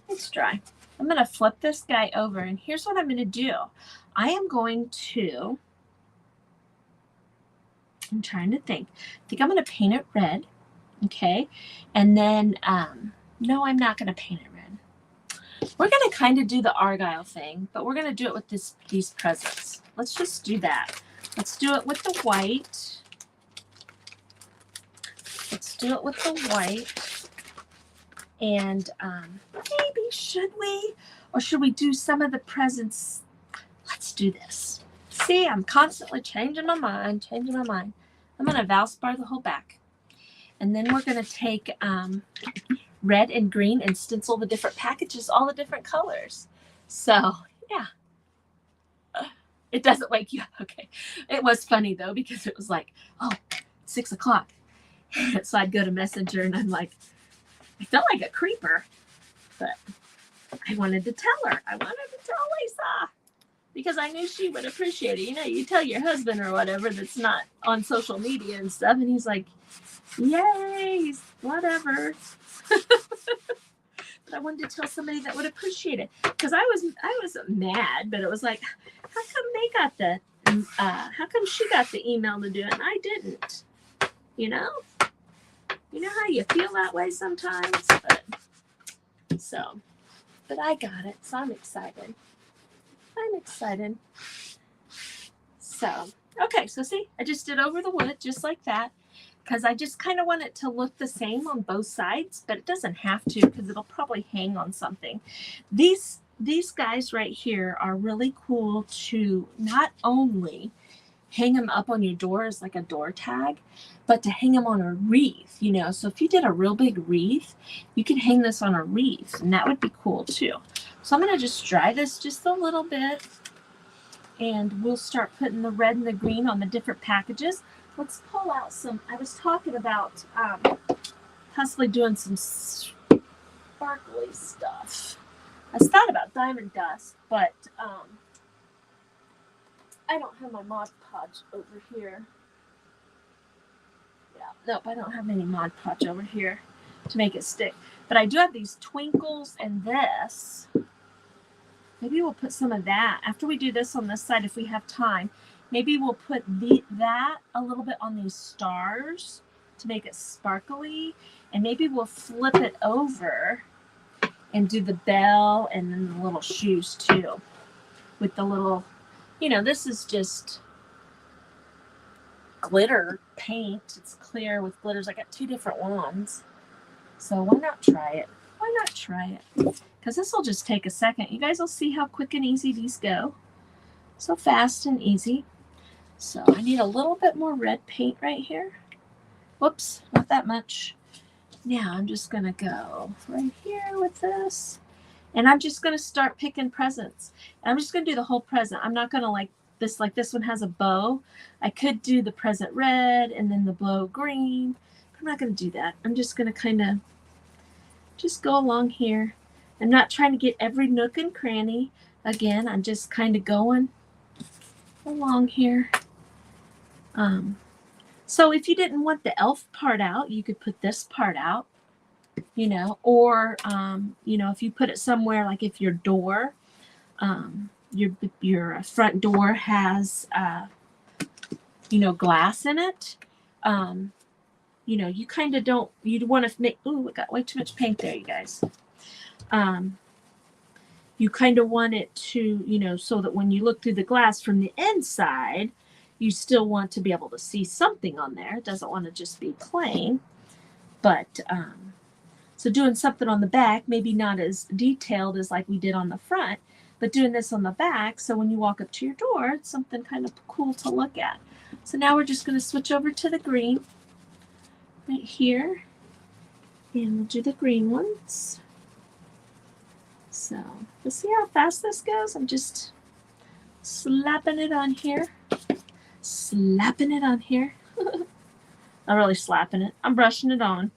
A: it's dry. I'm going to flip this guy over, and here's what I'm going to do. I'm trying to think. I think I'm going to paint it red, okay? And then, no, I'm not going to paint it red. We're going to kind of do the argyle thing, but we're going to do it with these presents. Let's just do that. Let's do it with the white. Let's do it with the white. And maybe should we? Or should we do some of the presents? Let's do this. See, I'm constantly changing my mind. I'm going to Valspar the whole back. And then we're going to take red and green and stencil the different packages, all the different colors. So, yeah. It doesn't wake you up. Okay. It was funny, though, because it was like, 6 o'clock. So I'd go to Messenger, and I'm like, I felt like a creeper. But I wanted to tell her. I wanted to tell Lisa. Because I knew she would appreciate it. You know, you tell your husband or whatever that's not on social media and stuff, and he's like, yay, whatever. but I wanted to tell somebody that would appreciate it, because I was mad, but it was like, how come they got the how come she got the email to do it and I didn't? You know how you feel that way sometimes, but I got it, so I'm excited. So okay, so see, I just did over the wood just like that, because I just kind of want it to look the same on both sides, but it doesn't have to, because it'll probably hang on something. These guys right here are really cool to not only hang them up on your door as like a door tag, but to hang them on a wreath, so if you did a real big wreath, you could hang this on a wreath, and that would be cool too. So I'm going to just dry this just a little bit, and we'll start putting the red and the green on the different packages. Let's pull out some, I was talking about possibly doing some sparkly stuff. I thought about diamond dust, but I don't have my Mod Podge over here. Yeah, nope, I don't have any Mod Podge over here to make it stick. But I do have these twinkles and this. Maybe we'll put some of that. After we do this on this side, if we have time, maybe we'll put that a little bit on these stars to make it sparkly. And maybe we'll flip it over and do the bell and then the little shoes too. With the little, this is just glitter paint. It's clear with glitters. I got 2 different ones. So why not try it? Because this will just take a second. You guys will see how quick and easy these go. So fast and easy. So I need a little bit more red paint right here. Whoops, not that much. Now I'm just going to go right here with this. And I'm just going to start picking presents. And I'm just going to do the whole present. I'm not going to like this one has a bow. I could do the present red and then the bow green. I'm not going to do that. I'm just going to kind of just go along here. I'm not trying to get every nook and cranny. Again, I'm just kind of going along here. So if you didn't want the elf part out, you could put this part out, or, if you put it somewhere, like if your door, your front door has, glass in it, you kind of don't, you'd want to make, ooh, it got way too much paint there, you guys. You kind of want it to, so that when you look through the glass from the inside, you still want to be able to see something on there. It doesn't want to just be plain. But, so doing something on the back, maybe not as detailed as like we did on the front, but doing this on the back, so when you walk up to your door, it's something kind of cool to look at. So now we're just going to switch over to the green right here. And we'll do the green ones. So let's see how fast this goes. I'm just slapping it on here. Not really slapping it. I'm brushing it on.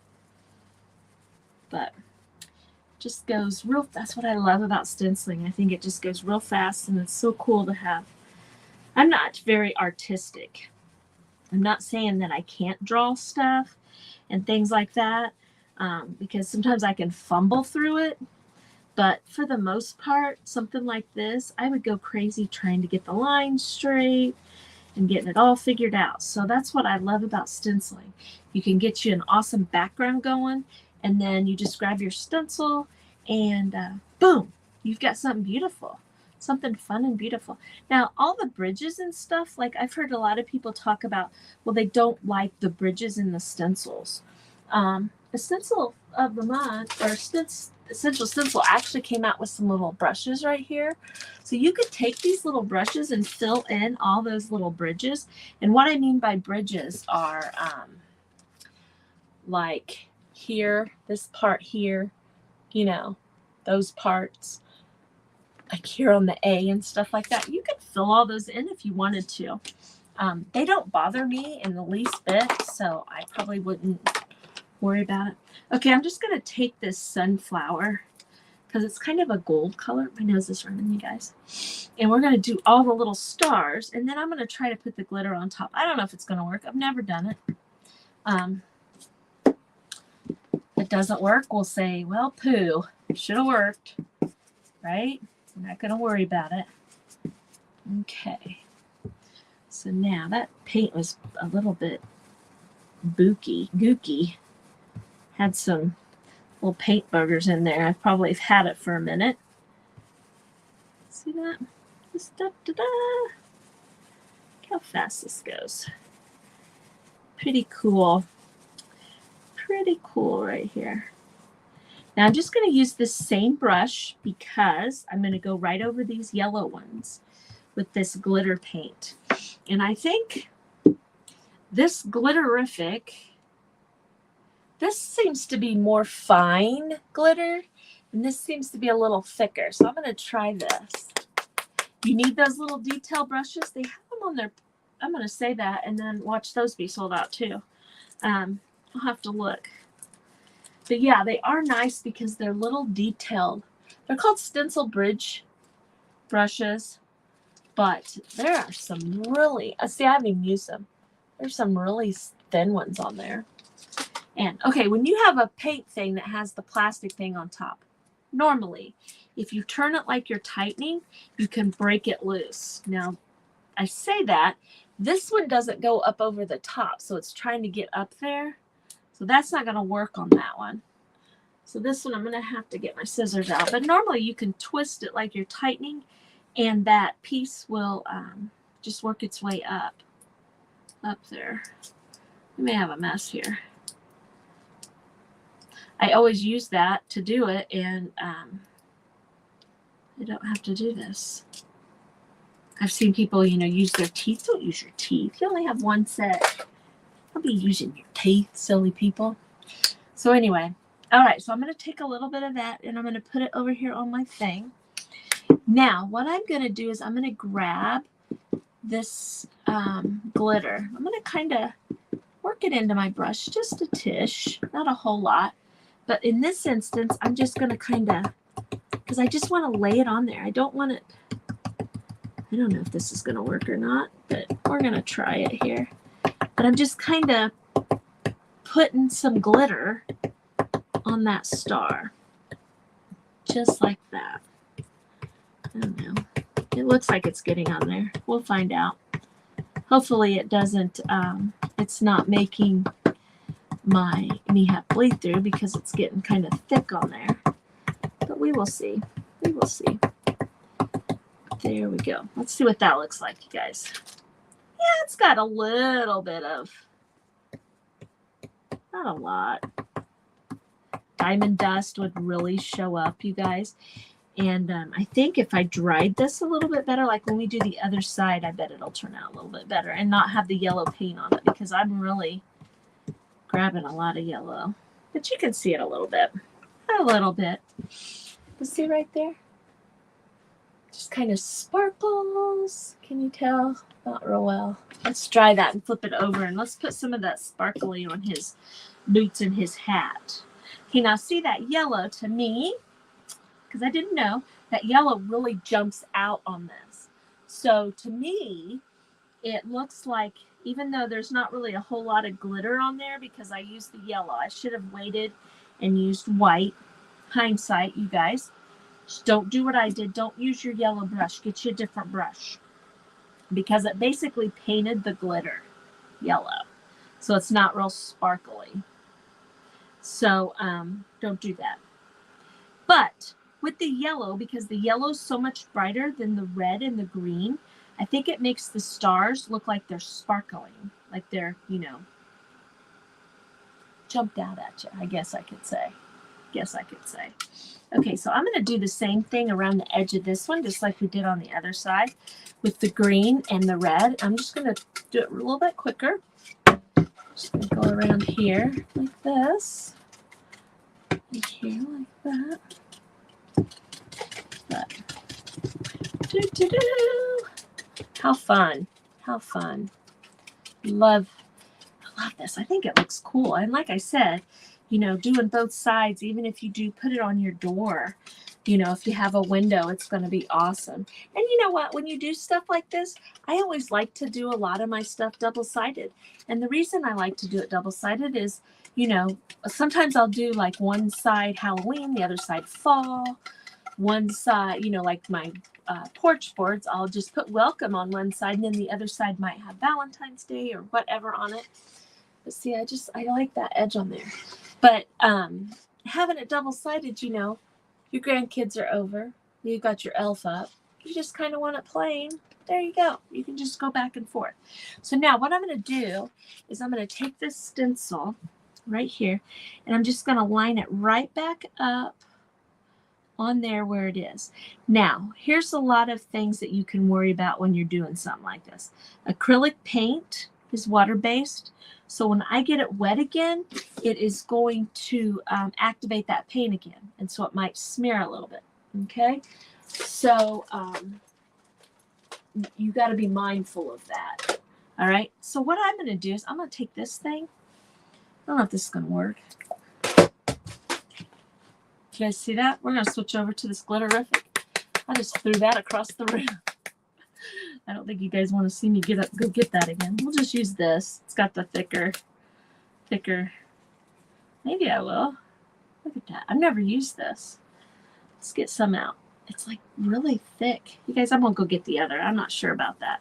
A: But just goes real, that's what I love about stenciling. I think it just goes real fast, and it's so cool to have. I'm not very artistic. I'm not saying that I can't draw stuff and things like that, because sometimes I can fumble through it. But for the most part, something like this, I would go crazy trying to get the lines straight and getting it all figured out. So that's what I love about stenciling. You can get you an awesome background going, and then you just grab your stencil and boom, you've got something beautiful, something fun and beautiful. Now, all the bridges and stuff, like I've heard a lot of people talk about, well, they don't like the bridges in the stencils. The stencil of the month, or Essential Stencil, actually came out with some little brushes right here. So you could take these little brushes and fill in all those little bridges. And what I mean by bridges are like here, this part here, those parts, like here on the A and stuff like that. You could fill all those in if you wanted to. They don't bother me in the least bit, so I probably wouldn't worry about it. Okay, I'm just going to take this sunflower because it's kind of a gold color. My nose is running, you guys. And we're going to do all the little stars, and then I'm going to try to put the glitter on top. I don't know if it's going to work. I've never done it. If it doesn't work, we'll say, well, poo. It should have worked, right? I'm not going to worry about it. Okay. So now that paint was a little bit gooky. Had some little paint burgers in there. I probably have had it for a minute. See that? Just da-da-da. Look how fast this goes. Pretty cool. Pretty cool right here. Now I'm just going to use this same brush because I'm going to go right over these yellow ones with this glitter paint. And I think this glitterific, this seems to be more fine glitter, and this seems to be a little thicker. So I'm going to try this. You need those little detail brushes. They have them on their, I'm going to say that, and then watch those be sold out too. I'll have to look. But yeah, they are nice because they're little detailed. They're called stencil bridge brushes, but there are some really, see, I haven't even used them. There's some really thin ones on there. And okay, when you have a paint thing that has the plastic thing on top, normally, if you turn it like you're tightening, you can break it loose. Now, I say that, this one doesn't go up over the top, so it's trying to get up there. So that's not going to work on that one. So this one I'm going to have to get my scissors out. But normally you can twist it like you're tightening, and that piece will just work its way up there. We may have a mess here. I always use that to do it, and I don't have to do this. I've seen people, you know, use their teeth. Don't use your teeth. You only have one set. I'll be using your teeth, silly people. So anyway, all right, so I'm going to take a little bit of that, and I'm going to put it over here on my thing. Now, what I'm going to do is I'm going to grab this glitter. I'm going to kind of work it into my brush, just a tish, not a whole lot. But in this instance, I'm just going to kind of, because I just want to lay it on there. I don't want it, I don't know if this is going to work or not, but we're going to try it here. But I'm just kind of putting some glitter on that star. Just like that. I don't know. It looks like it's getting on there. We'll find out. Hopefully it doesn't, it's not making me have bleed through because it's getting kind of thick on there. But we will see. We will see. There we go. Let's see what that looks like, you guys. Yeah, it's got a little bit of, not a lot. Diamond dust would really show up, you guys. And I think if I dried this a little bit better, like when we do the other side, I bet it'll turn out a little bit better and not have the yellow paint on it, because I'm really grabbing a lot of yellow. But you can see it a little bit. A little bit. You see right there? Just kind of sparkles. Can you tell? Not real well. Let's dry that and flip it over, and let's put some of that sparkly on his boots and his hat. Okay, now see that yellow to me, because I didn't know, that yellow really jumps out on this. So to me, it looks like, even though there's not really a whole lot of glitter on there because I used the yellow, I should have waited and used white. Hindsight, you guys. Just don't do what I did. Don't use your yellow brush. Get you a different brush, because it basically painted the glitter yellow. So it's not real sparkly. So don't do that. But with the yellow, because the yellow is so much brighter than the red and the green, I think it makes the stars look like they're sparkling, like they're, you know, jumped out at you, I guess I could say. Okay, so I'm going to do the same thing around the edge of this one, just like we did on the other side with the green and the red. I'm just going to do it a little bit quicker. Just going to go around here like this. And here like that. How fun. How fun. I love this. I think it looks cool. And like I said, you know, doing both sides, even if you do put it on your door, You know, if you have a window, it's going to be awesome. And you know what? When you do stuff like this, I always like to do a lot of my stuff double-sided. And the reason I like to do it double-sided is, you know, sometimes I'll do like one side Halloween, the other side fall. One side, you know, like my porch boards, I'll just put welcome on one side, and then the other side might have Valentine's Day or whatever on it. But see, I like that edge on there. But having it double-sided, you know, your grandkids are over, you've got your elf up, you just kind of want it plain. There you go. You can just go back and forth. So now what I'm going to do is I'm going to take this stencil right here, and I'm just going to line it right back up on there where it is. Now, here's a lot of things that you can worry about when you're doing something like this. Acrylic paint is water-based, so when I get it wet again, it is going to activate that paint again, and so it might smear a little bit, okay? So you got to be mindful of that, all right? So what I'm going to do is I'm going to take this thing. I don't know if this is going to work. You guys see that? We're going to switch over to this glitterific. I just threw that across the room. I don't think you guys want to see me go get that again. We'll just use this. It's got the thicker. Maybe I will. Look at that. I've never used this. Let's get some out. It's like really thick. You guys, I'm going to go get the other. I'm not sure about that.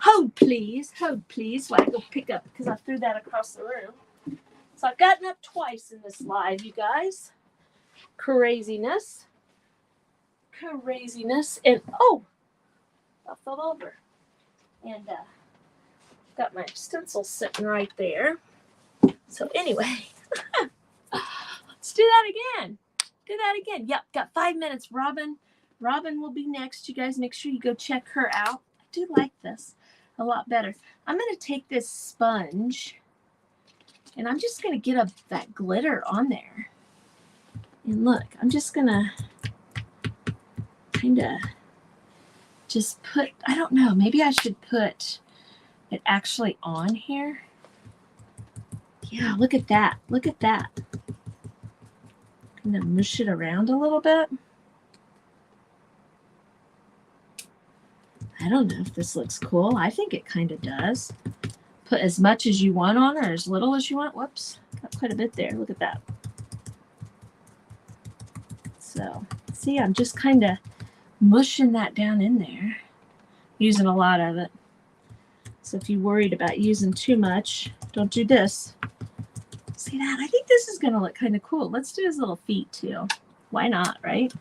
A: Hold please. Hold please while I go pick up, because I threw that across the room. So I've gotten up twice in this live, you guys. Craziness. And oh, I fell over. And got my stencil sitting right there. So anyway, let's do that again. Yep, got 5 minutes. Robin will be next. You guys make sure you go check her out. I do like this a lot better. I'm going to take this sponge, and I'm just going to get that glitter on there. And look, I'm just going to kind of just put, I don't know, maybe I should put it actually on here. Yeah, look at that. Look at that. I'm going to mush it around a little bit. I don't know if this looks cool. I think it kind of does. Put as much as you want on, or as little as you want. Whoops, got quite a bit there. Look at that. So, see, I'm just kind of mushing that down in there, using a lot of it. So if you're worried about using too much, don't do this. See that? I think this is going to look kind of cool. Let's do his little feet too. Why not, right?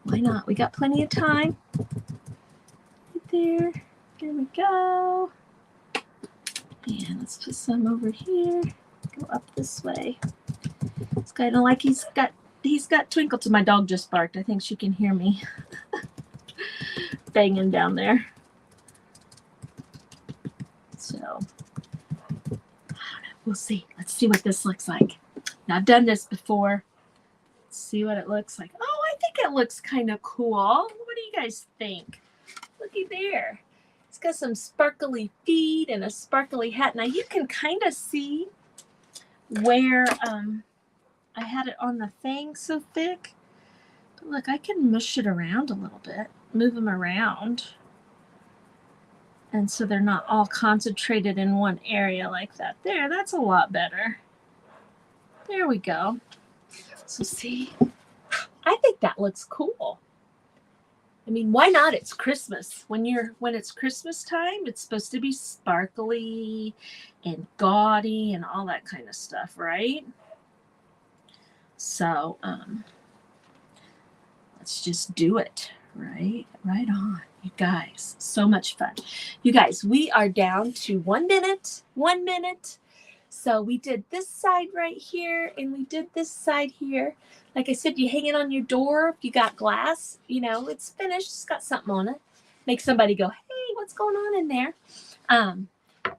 A: Why not? We got plenty of time. Right there. There we go. And let's put some over here. Go up this way. It's kind of like he's got twinkle to. My dog just barked. I think she can hear me banging down there. So, I don't know. We'll see. Let's see what this looks like. Now, I've done this before. Let's see what it looks like. Oh, I think it looks kind of cool. What do you guys think? Looky there. It's got some sparkly feet and a sparkly hat. Now, you can kind of see where I had it on the thing so thick. But look, I can mush it around a little bit. Move them around. And so they're not all concentrated in one area like that. There, that's a lot better. There we go. So see, I think that looks cool. I mean, why not? It's Christmas. When it's Christmas time, it's supposed to be sparkly and gaudy and all that kind of stuff, right? So, let's just do it. Right on. You guys, so much fun. You guys, we are down to 1 minute. 1 minute. So we did this side right here, and we did this side here. Like I said, you hang it on your door. If you got glass, you know, it's finished. It's got something on it. Make somebody go, hey, what's going on in there?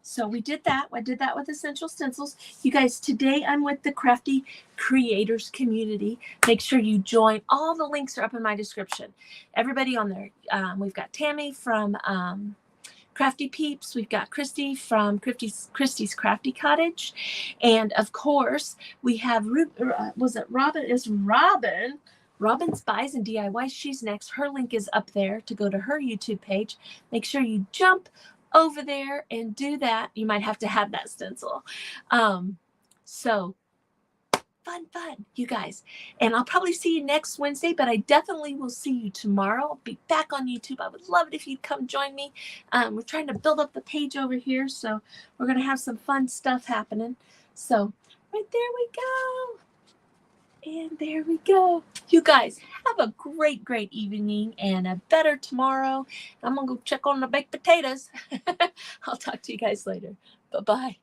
A: So we did that. I did that with Essential Stencils. You guys, today I'm with the Crafty Creators Community. Make sure you join. All the links are up in my description. Everybody on there. We've got Tammy from Crafty Peeps. We've got Kristy from Kristy's Crafty Cottage. And of course, we have, was it Robin? It's Robin Robin's Buys and DIY. She's next. Her link is up there to go to her YouTube page. Make sure you jump over there and do that. You might have to have that stencil. So fun, you guys. And I'll probably see you next Wednesday, but I definitely will see you tomorrow. I'll be back on YouTube. I would love it if you'd come join me. We're trying to build up the page over here, so we're going to have some fun stuff happening. So right there we go. And there we go. You guys have a great evening and a better tomorrow. I'm going to go check on the baked potatoes. I'll talk to you guys later. Bye-bye.